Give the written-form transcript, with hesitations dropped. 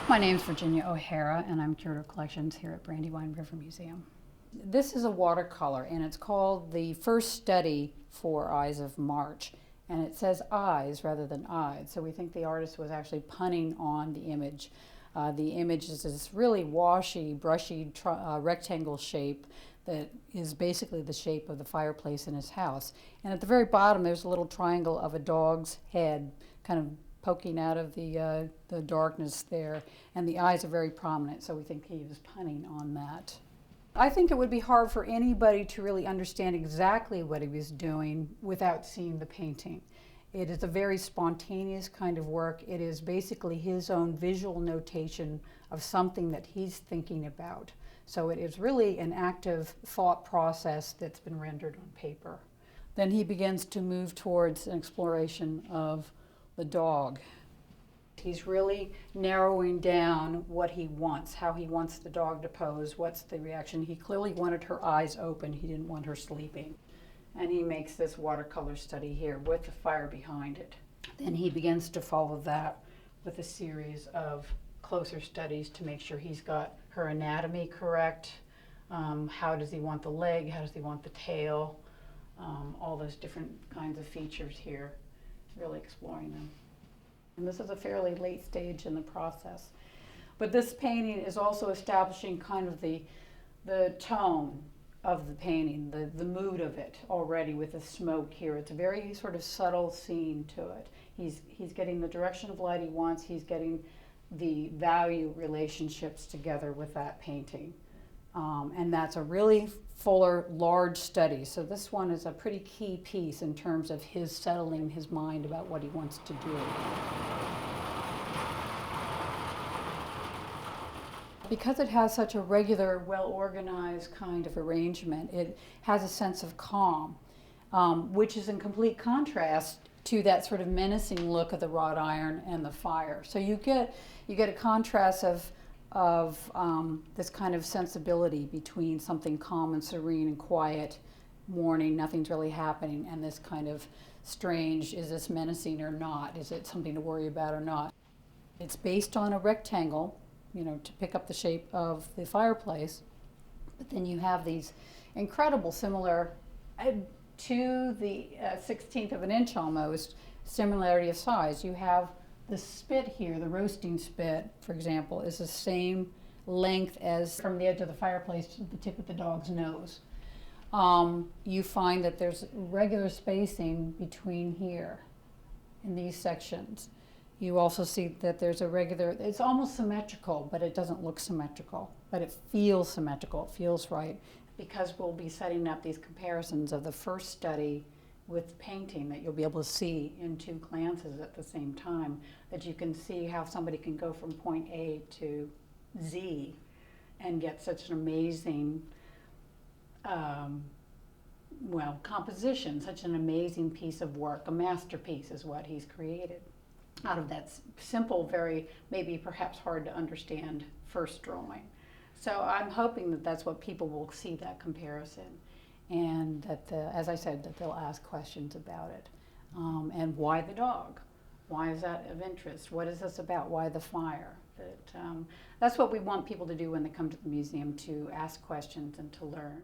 My name is Virginia O'Hara, and I'm Curator of Collections here at Brandywine River Museum. This is a watercolor, and it's called the first study for Ides of March. And it says eyes rather than Ides, so we think the artist was actually punning on the image. The image is this really washy, brushy rectangle shape that is basically the shape of the fireplace in his house. And at the very bottom, there's a little triangle of a dog's head kind of poking out of the darkness there, and the eyes are very prominent, so we think he was punning on that. I think it would be hard for anybody to really understand exactly what he was doing without seeing the painting. It is a very spontaneous kind of work. It is basically his own visual notation of something that he's thinking about. So it is really an active thought process that's been rendered on paper. Then he begins to move towards an exploration of the dog. He's really narrowing down what he wants, how he wants the dog to pose, what's the reaction. He clearly wanted her eyes open. He didn't want her sleeping. And he makes this watercolor study here with the fire behind it. Then he begins to follow that with a series of closer studies to make sure he's got her anatomy correct. How does he want the leg? How does he want the tail? All those different kinds of features here, really exploring them. And this is a fairly late stage in the process. But this painting is also establishing kind of the tone of the painting, the mood of it already with the smoke here. It's a very sort of subtle scene to it. He's getting the direction of light he wants. He's getting the value relationships together with that painting. And that's a really fuller, large study. So this one is a pretty key piece in terms of his settling his mind about what he wants to do. Because it has such a regular, well-organized kind of arrangement, it has a sense of calm, which is in complete contrast to that sort of menacing look of the wrought iron and the fire. So you get a contrast of this kind of sensibility between something calm and serene and quiet, morning, nothing's really happening, and this kind of strange, is this menacing or not? Is it something to worry about or not? It's based on a rectangle, you know, to pick up the shape of the fireplace, but then you have these incredible similar, to the 16th of an inch almost, similarity of size. You have the spit here, the roasting spit, for example, is the same length as from the edge of the fireplace to the tip of the dog's nose. You find that there's regular spacing between here in these sections. You also see that there's a regular, it's almost symmetrical, but it doesn't look symmetrical, but it feels symmetrical, it feels right, because we'll be setting up these comparisons of the first study with painting that you'll be able to see in two glances at the same time, that you can see how somebody can go from point A to Z and get such an amazing, composition, such an amazing piece of work. A masterpiece is what he's created out of that simple, very, maybe perhaps hard to understand first drawing. So I'm hoping that that's what people will see, that comparison. And that, as I said, that they'll ask questions about it. And why the dog? Why is that of interest? What is this about? Why the fire? That's what we want people to do when they come to the museum, to ask questions and to learn.